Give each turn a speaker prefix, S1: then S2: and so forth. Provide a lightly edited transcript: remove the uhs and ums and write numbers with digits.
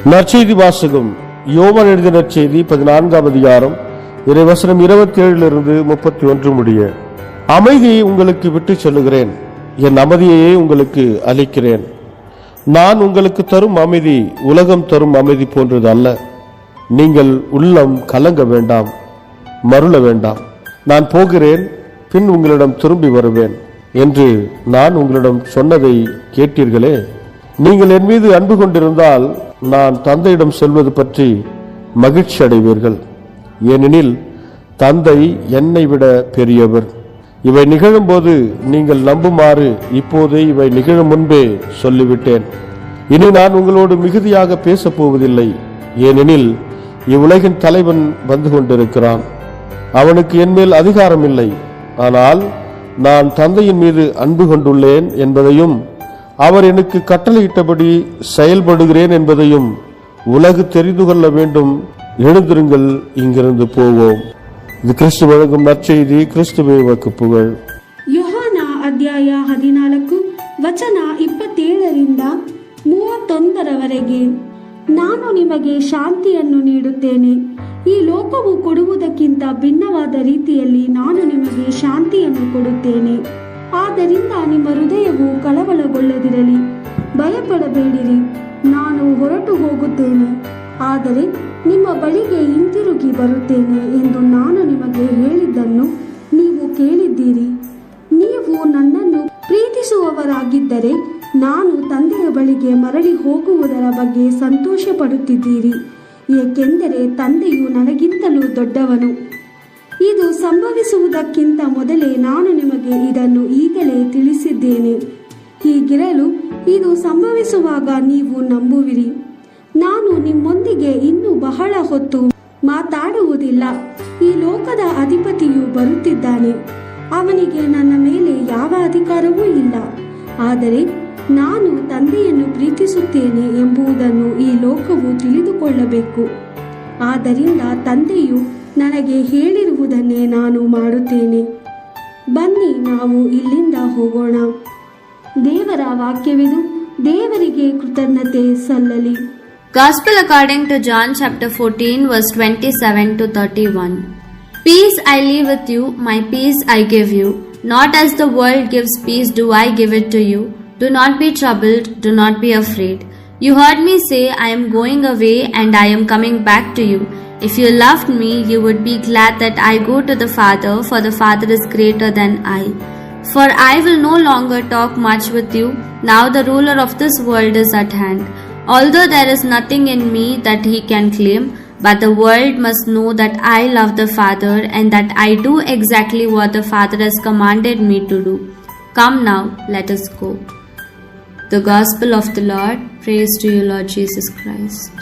S1: நற்செய்தி வாசகம். யோவான் எழுதிய நற்செய்தி 14ஆம் அதிகாரம் இறைவசனம் 27 31 முடிய. அமைதியை உங்களுக்கு விட்டு செல்லுகிறேன், என் அமைதியையே உங்களுக்கு அளிக்கிறேன். நான் உங்களுக்கு தரும் அமைதி உலகம் தரும் அமைதி போன்றது அல்ல. நீங்கள் உள்ளம் கலங்க வேண்டாம், மருள வேண்டாம். நான் போகிறேன், பின் உங்களிடம் திரும்பி வருவேன் என்று நான் உங்களிடம் சொன்னதை கேட்டீர்களே. நீங்கள் என் மீது அன்பு கொண்டிருந்தால் நான் தந்தையிடம் செல்வது பற்றி மகிழ்ச்சி அடைவீர்கள். ஏனெனில் தந்தை என்னை விட பெரியவர். இவை நிகழும் போது நீங்கள் நம்புமாறு இப்போதே இவை நிகழும் முன்பே சொல்லிவிட்டேன். இனி நான் உங்களோடு மிகுதியாக பேசப் போவதில்லை, ஏனெனில் இவ்வுலகின் தலைவன் வந்து கொண்டிருக்கிறான். அவனுக்கு என்மேல் அதிகாரம் இல்லை. ஆனால் நான் தந்தையின் மீது அன்பு கொண்டுள்ளேன் என்பதையும் அவர் எனக்கு கட்டளையிட்டபடி செயல்படுகிறேன் என்பதையும் உலகு தெரிந்து கொள்ள வேண்டும். எழுந்திருங்கள், இங்கிருந்து போவோம். இது கிறிஸ்து வழங்கும் நற்செய்தி. கிறிஸ்துவே உமக்கு புகழ்.
S2: ಯೋಹಾನ ಅಧ್ಯಾಯ 14 ವಚನ 27 31 ನಾನು ನಿಮಗೆ ಶಾಂತಿಯನ್ನು ನೀಡುತ್ತೇನೆ. ಈ ಲೋಕವು ಕೊಡುವುದಕ್ಕಿಂತ ಭಿನ್ನವಾದ ರೀತಿಯಲ್ಲಿ ನಾನು ನಿಮಗೆ ಶಾಂತಿಯನ್ನು ಕೊಡುತ್ತೇನೆ. ಆದ್ದರಿಂದ ನಿಮ್ಮ ಹೃದಯವು ಕಳವಳಗೊಳ್ಳದಿರಲಿ, ಭಯಪಡಬೇಡಿರಿ. ನಾನು ಹೊರಟು ಹೋಗುತ್ತೇನೆ, ಆದರೆ ನಿಮ್ಮ ಬಳಿಗೆ ಹಿಂತಿರುಗಿ ಬರುತ್ತೇನೆ ಎಂದು ನಾನು ನಿಮಗೆ ಹೇಳಿದ್ದನ್ನು ನೀವು ಕೇಳಿದ್ದೀರಿ. ನೀವು ನನ್ನನ್ನು ಪ್ರೀತಿಸುವವರಾಗಿದ್ದರೆ ನಾನು ತಂದೆಯ ಬಳಿಗೆ ಮರಳಿ ಹೋಗುವುದರ ಬಗ್ಗೆ ಸಂತೋಷ ಪಡುತ್ತಿದ್ದೀರಿ, ಏಕೆಂದರೆ ತಂದೆಯು ನನಗಿಂತಲೂ ದೊಡ್ಡವನು. ಇದು ಸಂಭವಿಸುವುದಕ್ಕಿಂತ ಮೊದಲೇ ನಾನು ನಿಮಗೆ ಇದನ್ನು ಈಗಲೇ ತಿಳಿಸಿದ್ದೇನೆ. ಹೀಗಿರಲು ಇದು ಸಂಭವಿಸುವಾಗ ನೀವು ನಂಬುವಿರಿ. ನಾನು ನಿಮ್ಮೊಂದಿಗೆ ಇನ್ನೂ ಬಹಳ ಹೊತ್ತು ಮಾತಾಡುವುದಿಲ್ಲ. ಈ ಲೋಕದ ಅಧಿಪತಿಯು ಬರುತ್ತಿದ್ದಾನೆ. ಅವನಿಗೆ ನನ್ನ ಮೇಲೆ ಯಾವ ಅಧಿಕಾರವೂ ಇಲ್ಲ. ಆದರೆ ನಾನು ತಂದೆಯನ್ನು ಪ್ರೀತಿಸುತ್ತೇನೆ ಎಂಬುದನ್ನು ಈ ಲೋಕವು ತಿಳಿದುಕೊಳ್ಳಬೇಕು. ಆದ್ದರಿಂದ ತಂದೆಯು ನನಗೆ ಹೇಳಿರುವುದನ್ನೇ ನಾನು ಮಾಡುತ್ತೇನೆ. ಬನ್ನಿ, ನಾವು ಇಲ್ಲಿಂದ ಹೋಗೋಣ. ದೇವರ ವಾಕ್ಯವಿದು. ದೇವರಿಗೆ ಕೃತಜ್ಞತೆ ಸಲ್ಲಲಿ.
S3: Gospel according to John chapter 14 verse 27 to 31. Peace I leave with you, my peace I give you. Not as the world gives peace do I give it to you. Do not be troubled, do not be afraid. You heard me say, I am going away and I am coming back to you. If you loved me, you would be glad that I go to the Father, for the Father is greater than I. For I will no longer talk much with you. Now the ruler of this world is at hand. Although there is nothing in me that he can claim, but the world must know that I love the Father and that I do exactly what the Father has commanded me to do. Come now, let us go. The Gospel of the Lord. Praise to you, Lord Jesus Christ.